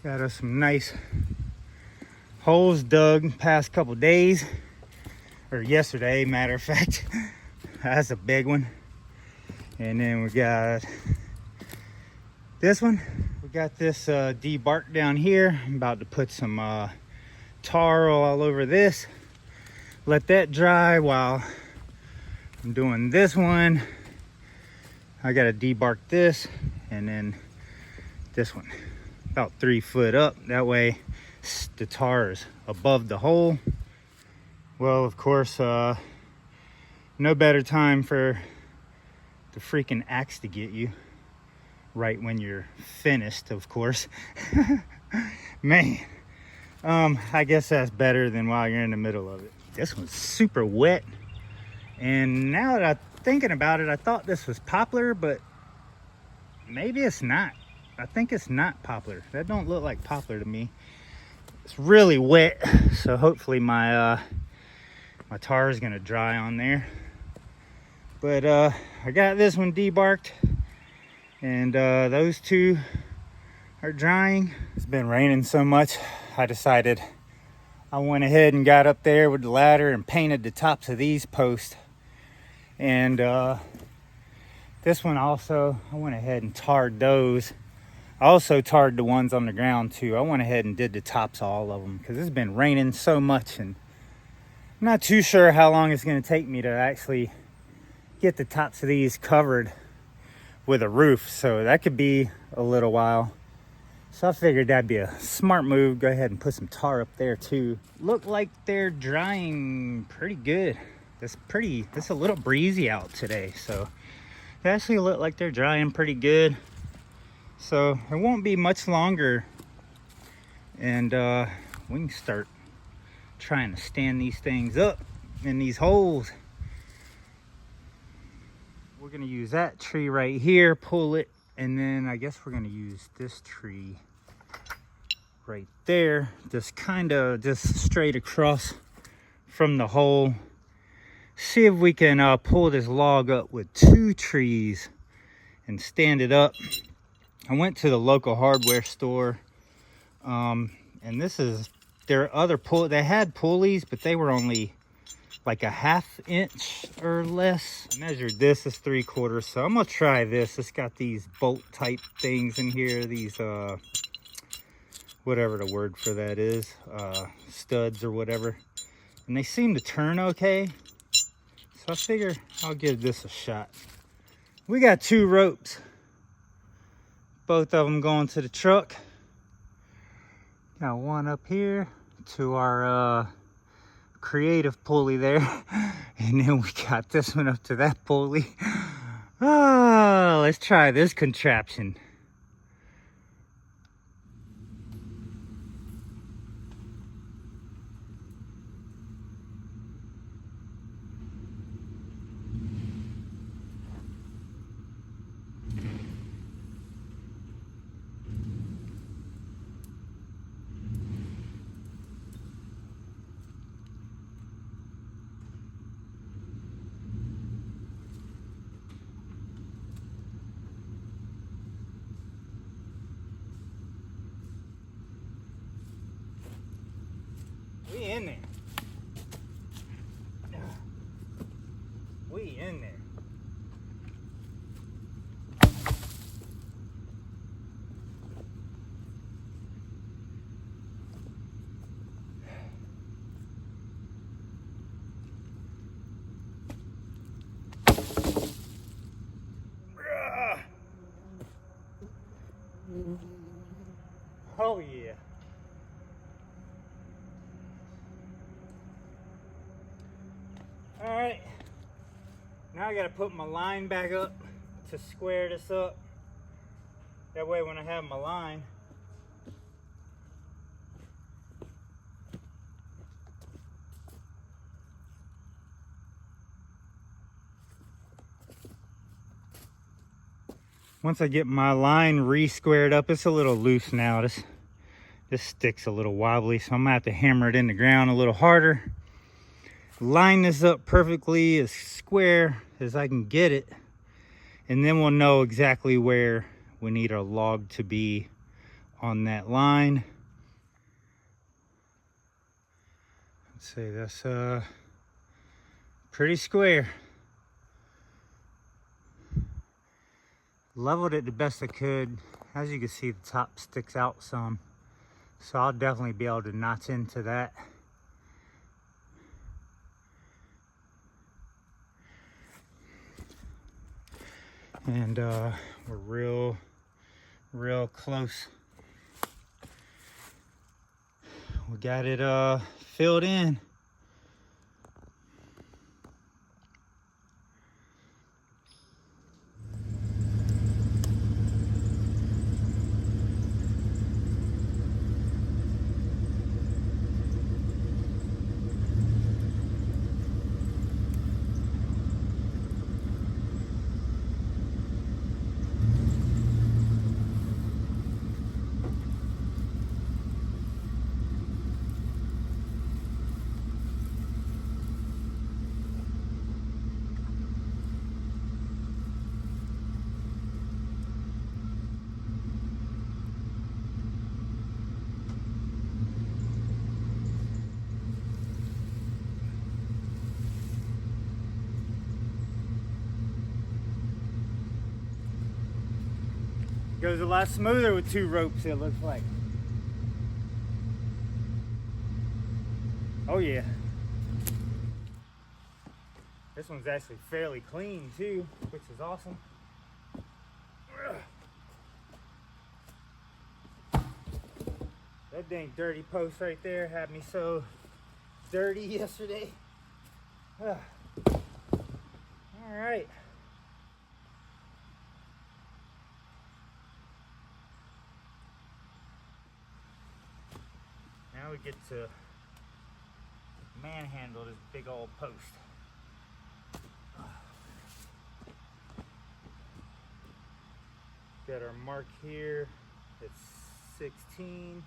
Got us some nice holes dug past couple days, or yesterday, matter of fact. That's a big one. And then we got this one. We got this debark down here. I'm about to put some tar all over this. Let that dry while I'm doing this one. I gotta debark this, and then this one about 3 foot up. That way the tar is above the hole. Well, of course, no better time for the freaking axe to get you right when you're finished, of course. Man, I guess that's better than while you're in the middle of it. This one's super wet, and now that I'm thinking about it, I thought this was poplar, but maybe it's not. I think it's not poplar. That don't look like poplar to me. It's really wet, so hopefully my my tar is gonna dry on there. But I got this one debarked, and those two are drying. It's been raining so much, I decided I went ahead and got up there with the ladder and painted the tops of these posts. And this one also, I went ahead and tarred those. I also tarred the ones on the ground too. I went ahead and did the tops of all of them because it's been raining so much, and I'm not too sure how long it's going to take me to actually get the tops of these covered with a roof. So that could be a little while. So I figured that'd be a smart move. Go ahead and put some tar up there too. Look like they're drying pretty good. It's a little breezy out today, so they actually look like they're drying pretty good. So it won't be much longer, and we can start trying to stand these things up in these holes. We're gonna use that tree right here, pull it, and then I guess we're gonna use this tree right there, just straight across from the hole. See if we can pull this log up with 2 trees and stand it up. I went to the local hardware store, and this is their other pull. They had pulleys, but they were only like a 1/2 inch or less. I measured this as 3/4, so I'm gonna try this. It's got these bolt type things in here, these whatever the word for that is, studs or whatever, and they seem to turn okay. So I figure I'll give this a shot. We got 2 ropes, both of them going to the truck. Got one up here to our creative pulley there, and then we got this one up to that pulley. Let's try this contraption. We in there. We in there. Oh yeah. All right, now I gotta put my line back up to square this up. That way when I have my line, once I get my line re-squared up, it's a little loose now. This stick's a little wobbly, so I'm gonna have to hammer it in the ground a little harder. Line this up perfectly as square as I can get it, and then we'll know exactly where we need our log to be on that line. Let's see, that's pretty square. Leveled it the best I could. As you can see, the top sticks out some, so I'll definitely be able to notch into that. And we're real close. We got it filled in. Goes a lot smoother with 2 ropes, it looks like. Oh yeah. This one's actually fairly clean too, which is awesome. That dang dirty post right there had me so dirty yesterday. All right. Now we get to manhandle this big old post. Got our mark here. It's 16.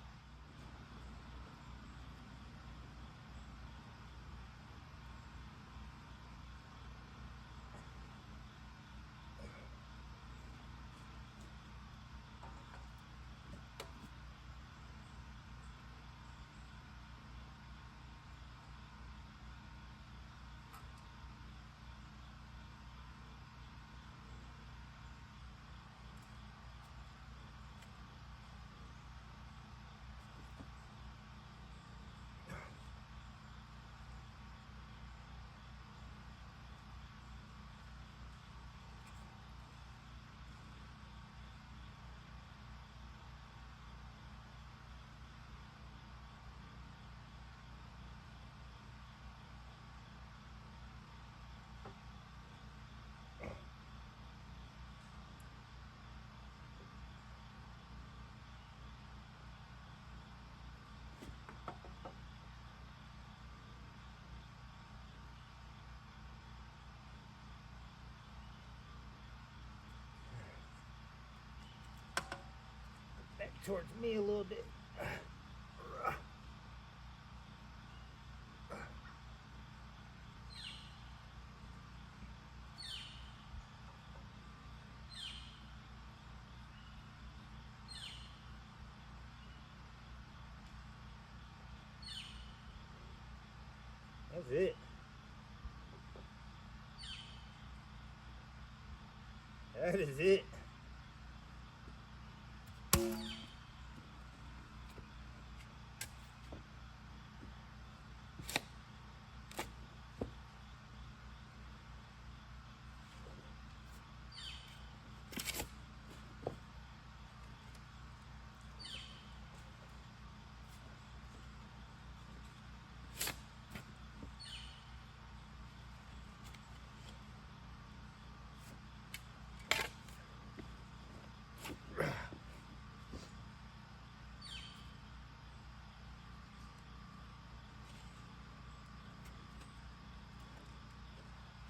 Back towards me a little bit. That's it. That is it.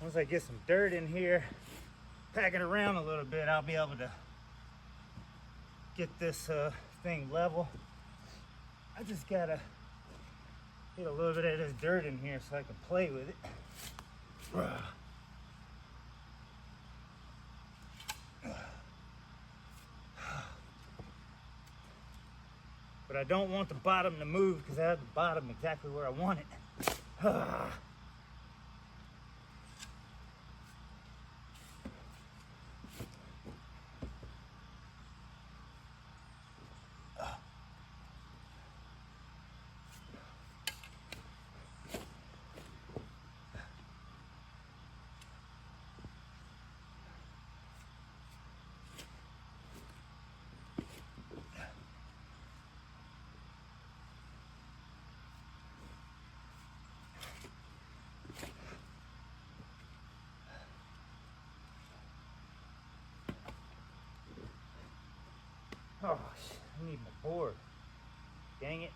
Once I get some dirt in here, pack it around a little bit, I'll be able to get this thing level. I just gotta get a little bit of this dirt in here so I can play with it. but I don't want the bottom to move because I have the bottom exactly where I want it. Oh, shit, I need my board. Dang it.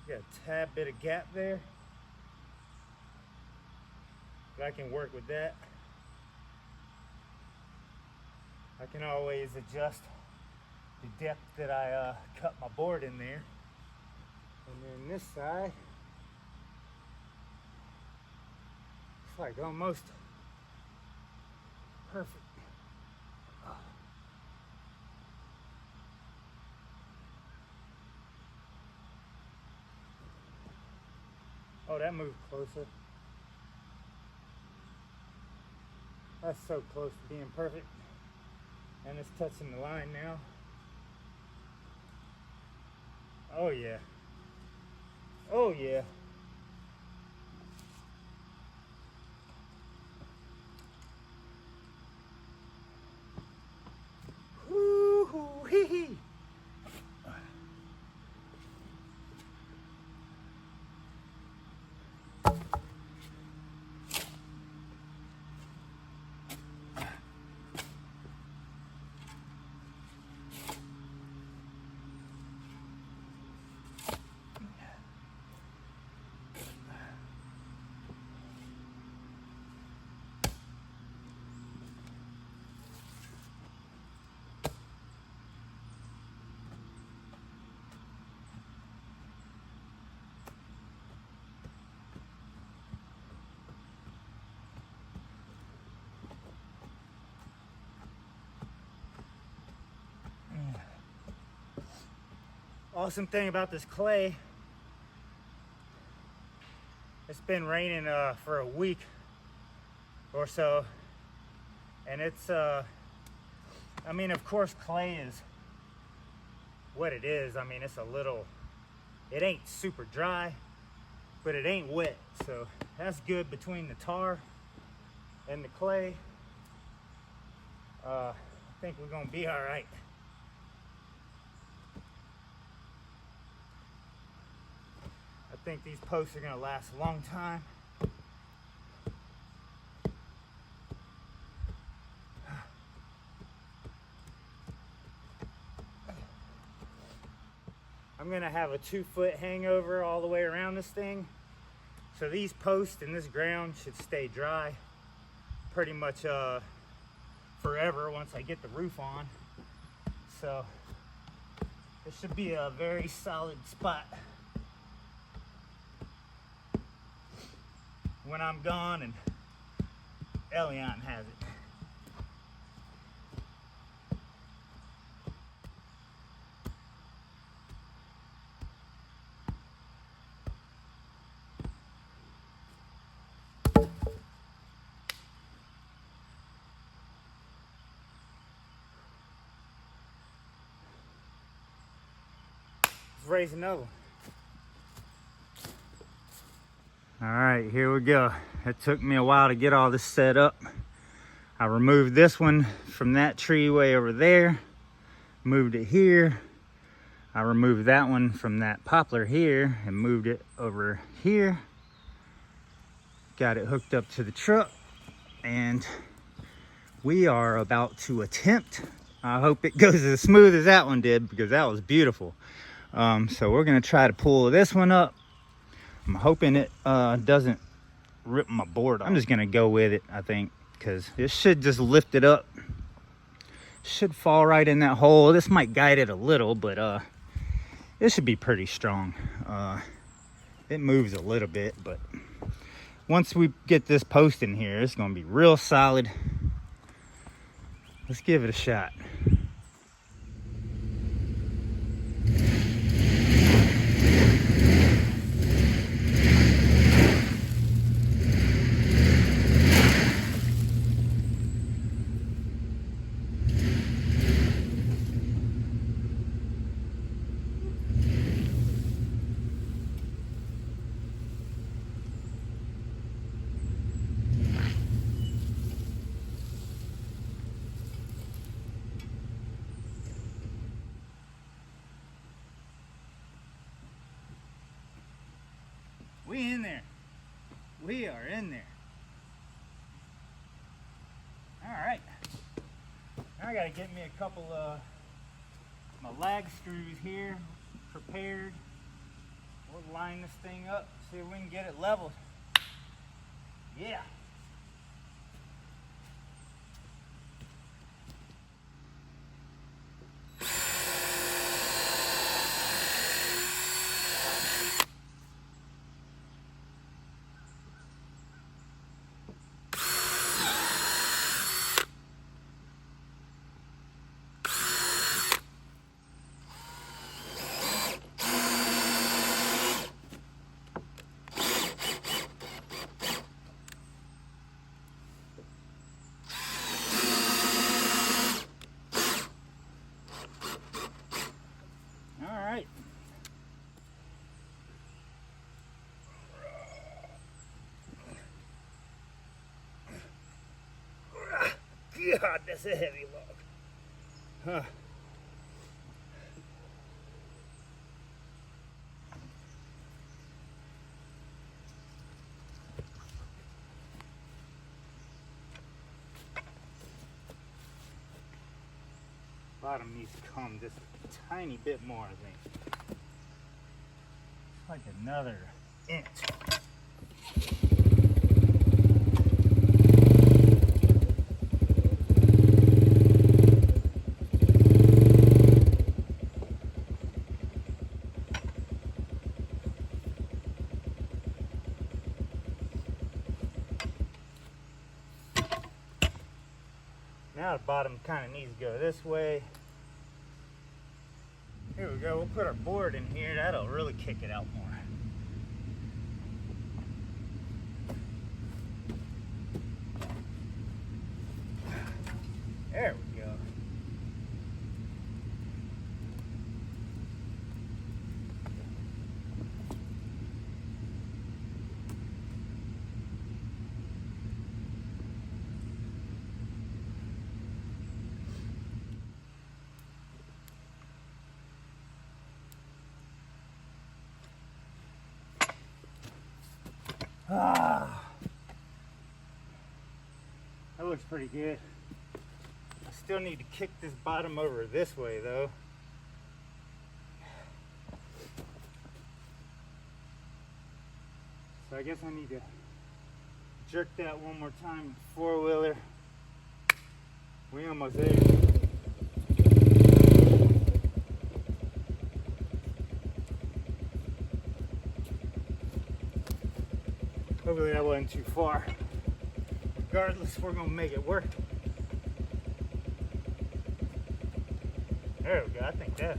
Got a tad bit of gap there, but I can work with that. I can always adjust the depth that I cut my board in there. And then this side, it's like almost perfect. Oh, that moved closer. That's so close to being perfect. And it's touching the line now. Oh yeah. Oh yeah. Woo-hoo, hee-hee. Awesome thing about this clay, it's been raining for a week or so, and it's I mean, of course clay is what it is. I mean, it's a little, it ain't super dry, but it ain't wet, so that's good between the tar and the clay. I think we're gonna be all right. I think these posts are gonna last a long time. I'm gonna have a 2-foot hangover all the way around this thing. So these posts and this ground should stay dry pretty much forever once I get the roof on. So this should be a very solid spot when I'm gone and Elion has it. Let's raise another one. All right, here we go. It took me a while to get all this set up. I removed this one from that tree way over there, moved it here. I removed that one from that poplar here and moved it over here. Got it hooked up to the truck, and we are about to attempt. I hope it goes as smooth as that one did, because that was beautiful. So we're gonna try to pull this one up. I'm hoping it doesn't rip my board off. I'm just gonna go with it, I think, because it should just lift it up. Should fall right in that hole. This might guide it a little, but it should be pretty strong. It moves a little bit, but once we get this post in here, it's gonna be real solid. Let's give it a shot. We in there. We are in there. All right. Now I gotta get me a couple my lag screws here prepared. We'll line this thing up, see if we can get it leveled. Yeah. God, that's a heavy log. Huh. Bottom needs to come just a tiny bit more, I think. It's like another inch. Now the bottom kind of needs to go this way. Here we go. We'll put our board in here. That'll really kick it out more. There we go. Ah, that looks pretty good. I still need to kick this bottom over this way though. So I guess I need to jerk that one more time. Four-wheeler. We almost there. Hopefully that wasn't too far. Regardless, we're gonna make it work. There we go. I think that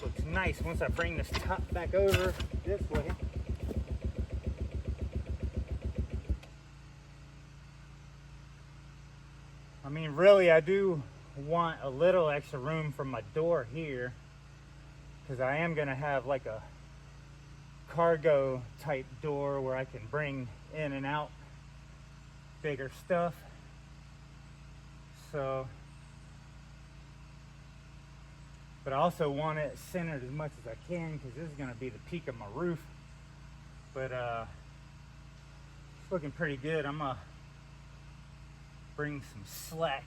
looks nice once I bring this top back over this way. I mean, really, I do want a little extra room for my door here, because I am gonna have like a cargo type door where I can bring in and out bigger stuff. So, but I also want it centered as much as I can, because this is gonna be the peak of my roof. But it's looking pretty good. I'm gonna bring some slack.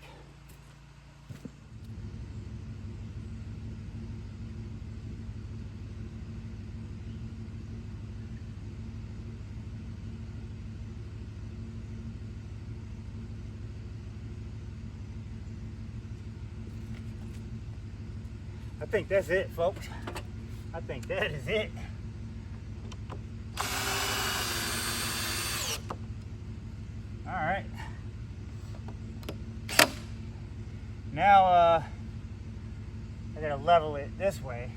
I think that's it, folks. I think that is it. All right. Now I gotta level it this way.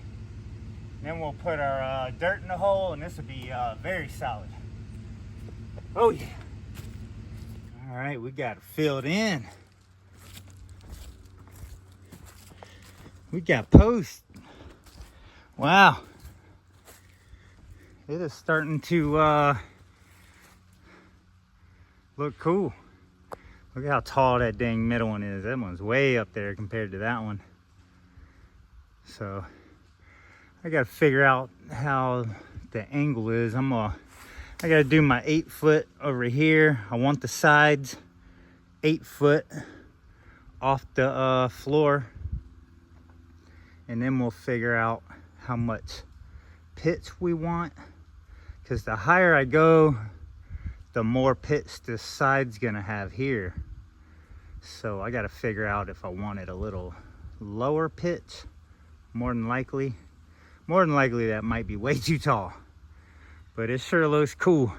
Then we'll put our dirt in the hole, and this will be very solid. Oh yeah. All right, we got it filled in. We got posts. Wow. It is starting to look cool. Look how tall that dang middle one is. That one's way up there compared to that one. So I gotta figure out how the angle is. I gotta do my 8 foot over here. I want the sides 8 foot off the floor. And then we'll figure out how much pitch we want, because the higher I go, the more pitch this side's gonna have here. So I gotta figure out if I want it a little lower pitch. More than likely that might be way too tall, but it sure looks cool.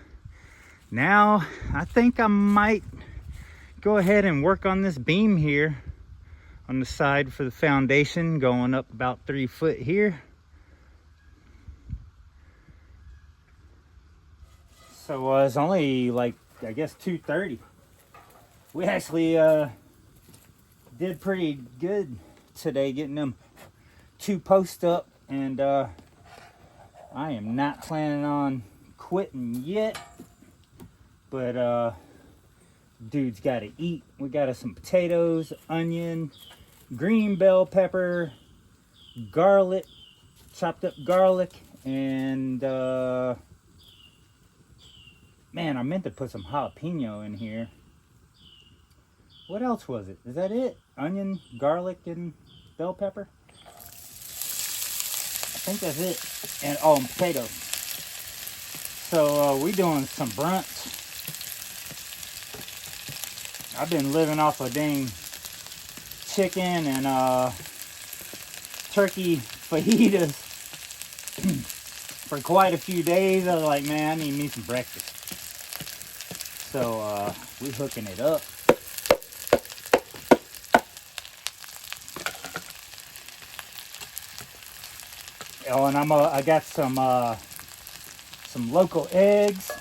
Now I think I might go ahead and work on this beam here on the side for the foundation, going up about 3 foot here. So it's only like, I guess 2:30. We actually did pretty good today getting them 2 posts up, and I am not planning on quitting yet, but dude's got to eat. We got us some potatoes, onion, green bell pepper, garlic, chopped up garlic, and man, I meant to put some jalapeno in here. What else was it? Is that it? Onion, garlic, and bell pepper? I think that's it. And oh, and potatoes. So we doing some brunch. I've been living off a dang chicken and turkey fajitas for quite a few days. I was like, man, I need me some breakfast. So we hooking it up. Oh, and I got some local eggs.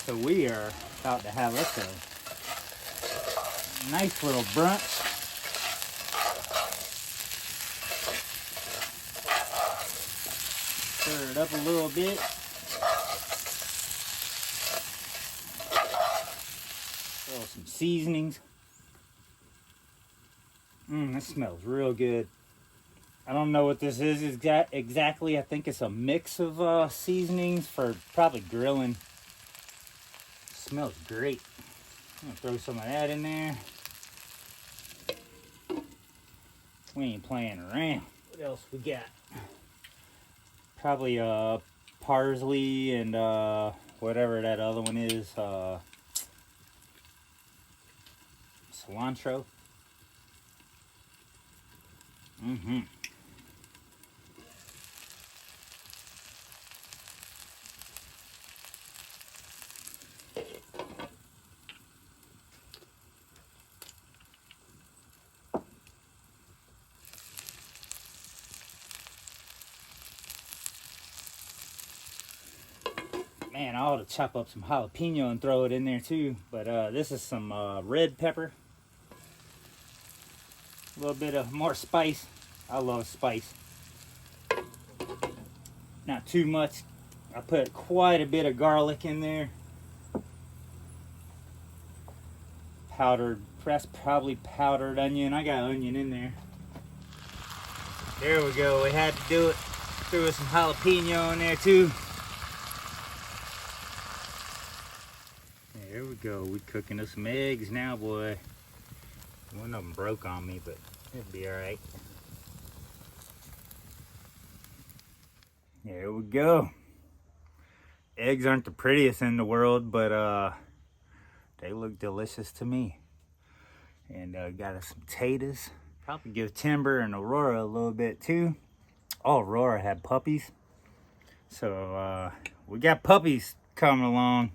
So we are about to have us a nice little brunch. Stir it up a little bit. Throw some seasonings. That smells real good. I don't know what this is exactly. I think it's a mix of seasonings for probably grilling. Smells great. I'm gonna throw some of that in there. We ain't playing around. What else we got? Probably parsley and whatever that other one is. Cilantro. Man, I ought to chop up some jalapeno and throw it in there too. But this is some red pepper. A little bit of more spice. I love spice. Not too much. I put quite a bit of garlic in there. Powdered, pressed, probably powdered onion. I got onion in there. There we go. We had to do it. Threw some jalapeno in there too. There we go. We cooking us some eggs now, boy. One of them broke on me, but it'll be all right. There we go. Eggs aren't the prettiest in the world, but they look delicious to me. And got us some potatoes. Probably give Timber and Aurora a little bit too. Oh, Aurora had puppies. So we got puppies coming along.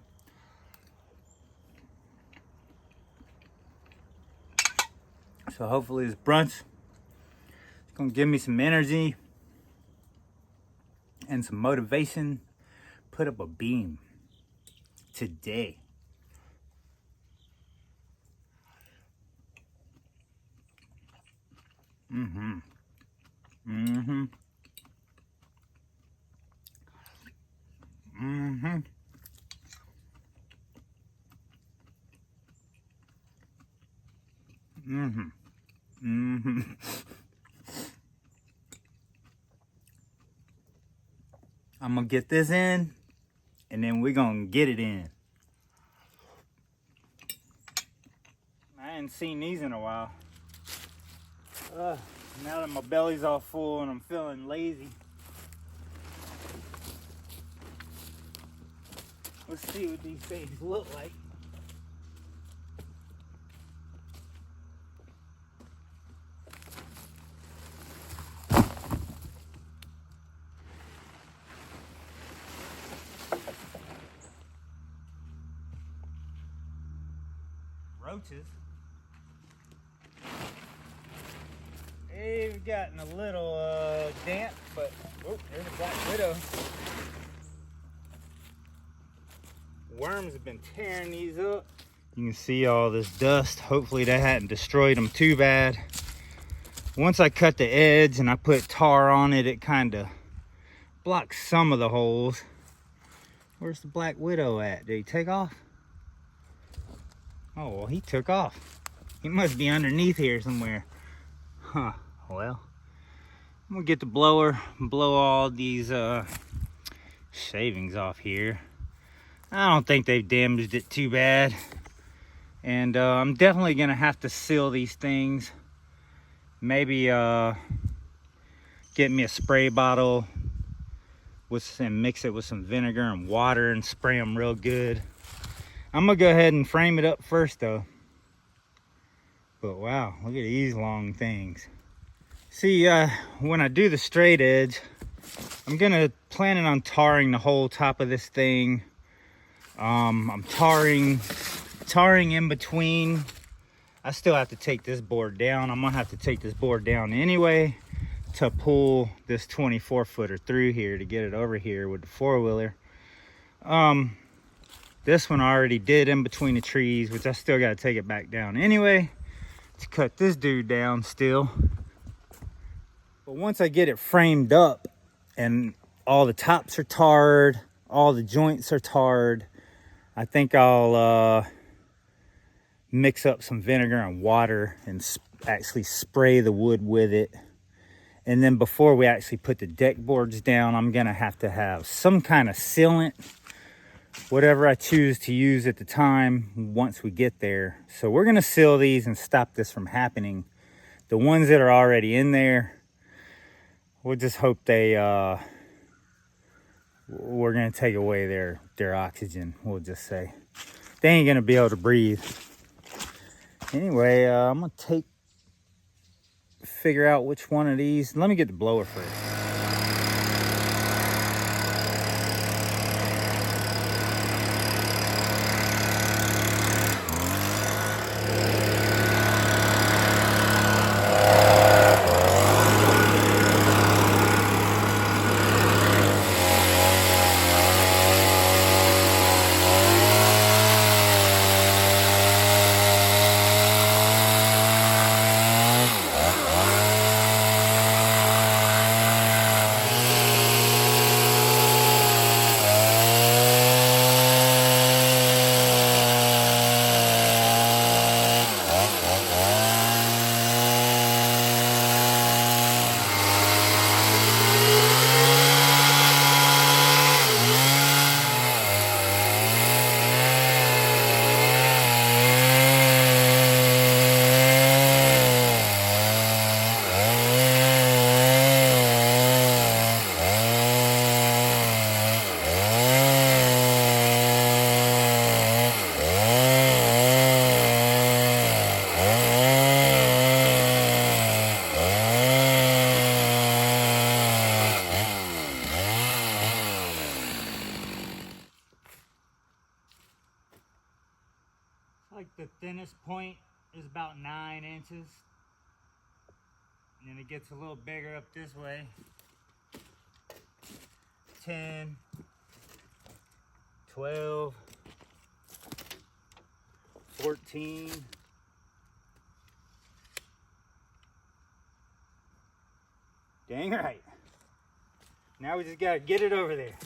So hopefully this brunch is gonna give me some energy and some motivation. Put up a beam today. Mm-hmm. I'm gonna get this in, and then we're gonna get it in. I hadn't seen these in a while. Now that my belly's all full and I'm feeling lazy. Let's see what these things look like. Roaches. They've gotten a little damp, but oh, there's a black widow. Worms have been tearing these up. You can see all this dust. Hopefully that hadn't destroyed them too bad. Once I cut the edge and I put tar on it, it kind of blocks some of the holes. Where's the black widow at? Did he take off? Oh, well, he took off. He must be underneath here somewhere. Huh, well, I'm gonna get the blower and blow all these shavings off here. I don't think they've damaged it too bad. And I'm definitely gonna have to seal these things. Maybe get me a spray bottle and mix it with some vinegar and water and spray them real good. I'm gonna go ahead and frame it up first though. But wow, look at these long things. See, when I do the straight edge, I'm planning on tarring the whole top of this thing. I'm tarring in between. I still have to take this board down. I'm gonna have to take this board down anyway to pull this 24 footer through here to get it over here with the four-wheeler. This one I already did in between the trees, which I still gotta take it back down anyway to cut this dude down still. But once I get it framed up and all the tops are tarred, all the joints are tarred, I think I'll mix up some vinegar and water and actually spray the wood with it. And then before we actually put the deck boards down, I'm gonna have to have some kind of sealant, whatever I choose to use at the time once we get there. So we're gonna seal these and stop this from happening. The ones that are already in there, we'll just hope they, we're gonna take away their oxygen, we'll just say. They ain't gonna be able to breathe. Anyway, I'm gonna figure out which one of these. Let me get the blower first. Like the thinnest point is about 9 inches, and then it gets a little bigger up this way. 10, 12, 14. Dang right. Now we just gotta get it over there.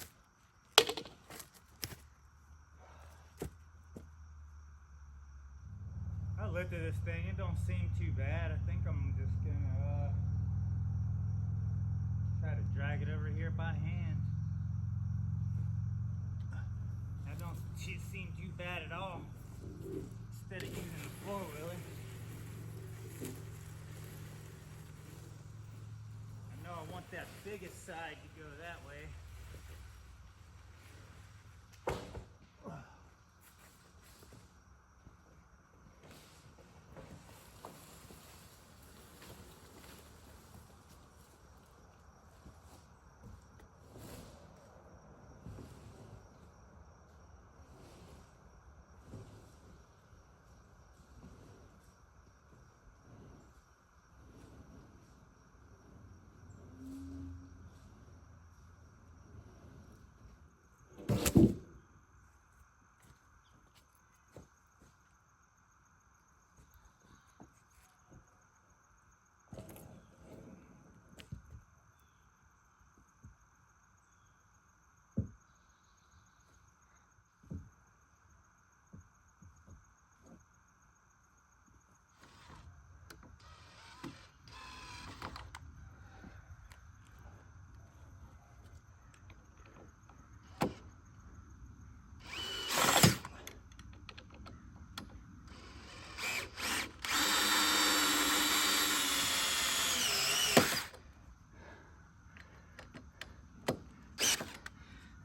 I looked at this thing, it don't seem too bad. I think I'm just gonna try to drag it over here by hand. That don't seem too bad at all. Instead of using the 4-wheeler. I know I want that biggest side to go that way.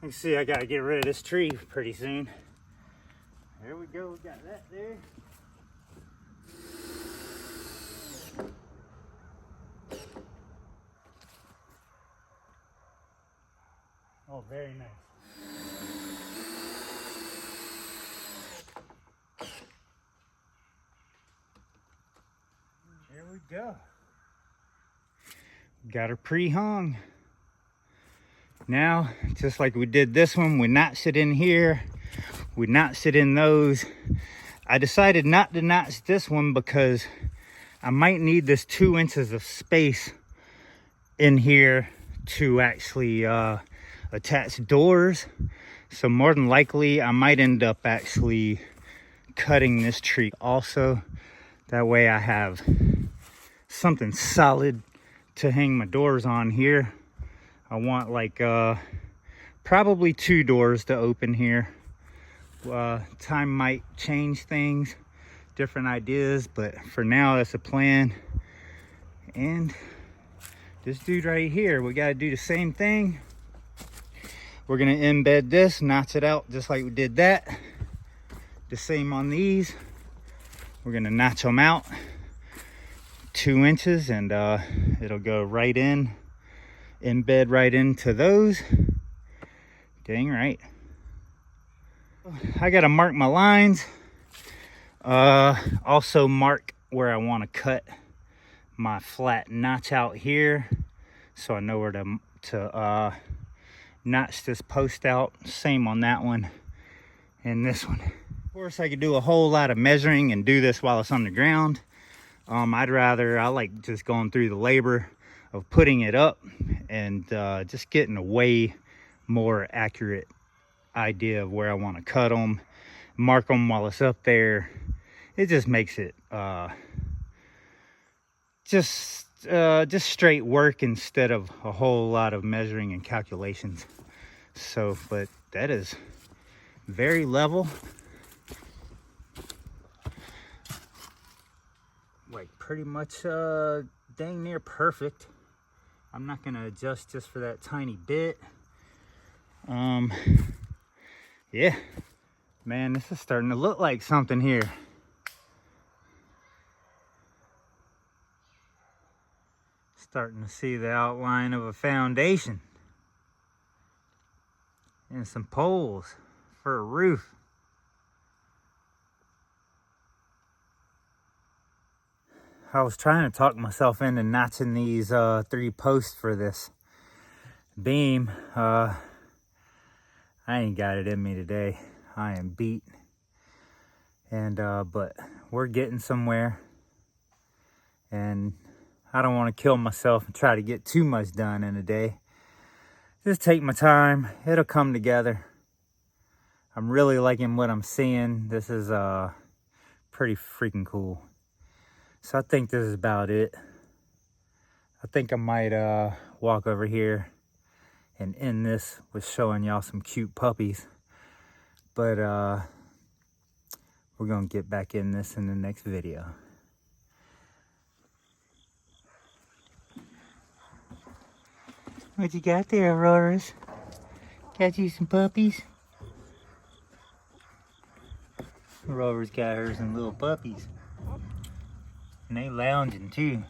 You see, I gotta get rid of this tree pretty soon. There we go, we got that there. Oh, very nice. There we go. Got her pre-hung. Now, just like we did this one, we notched it in here, we notched it in those. I decided not to notch this one because I might need this 2 inches of space in here to actually attach doors. So more than likely, I might end up actually cutting this tree also. That way I have something solid to hang my doors on here. I want like probably 2 doors to open here. Time might change things, different ideas, but for now that's a plan. And this dude right here, we got to do the same thing. We're going to embed this, notch it out just like we did that. The same on these. We're going to notch them out 2 inches, and it'll go right in, embed right into those. Dang right. I got to mark my lines. Also mark where I want to cut my flat notch out here, so I know where to notch this post out. Same on that one and this one. Of course, I could do a whole lot of measuring and do this while it's on the ground. I like just going through the labor of putting it up and just getting a way more accurate idea of where I want to cut them, mark them while it's up there. It just makes it just straight work instead of a whole lot of measuring and calculations. So, but that is very level, like pretty much dang near perfect. I'm not gonna adjust just for that tiny bit. Yeah, man, this is starting to look like something here. Starting to see the outline of a foundation and some poles for a roof. I was trying to talk myself into notching these 3 posts for this beam. I ain't got it in me today. I am beat. And but we're getting somewhere, and I don't want to kill myself and try to get too much done in a day. Just take my time. It'll come together. I'm really liking what I'm seeing. This is pretty freaking cool. So I think this is about it. I think I might walk over here and end this with showing y'all some cute puppies. But we're gonna get back in this in the next video. What you got there, Auroras? Got you some puppies? Aurora's got her some little puppies. And they lounging too.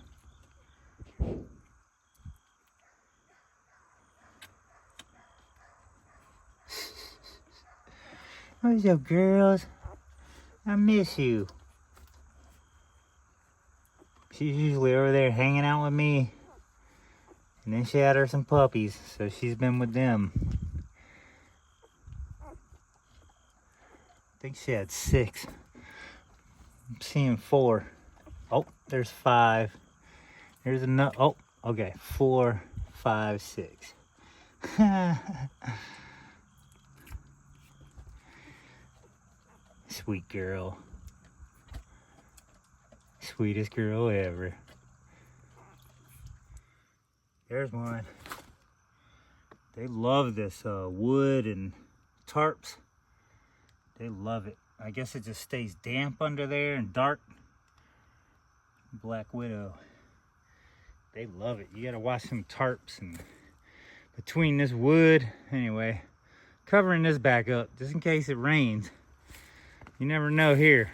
What's up, girls? I miss you. She's usually over there hanging out with me. And then she had her some puppies, so she's been with them. I think she had 6. I'm seeing 4. Oh, there's 5. There's another. Oh, okay. 4, 5, 6. Sweet girl. Sweetest girl ever. There's one. They love this wood and tarps. They love it. I guess it just stays damp under there and dark. Black Widow. They love it. You gotta watch some tarps and between this wood. Anyway, covering this back up just in case it rains. You never know here.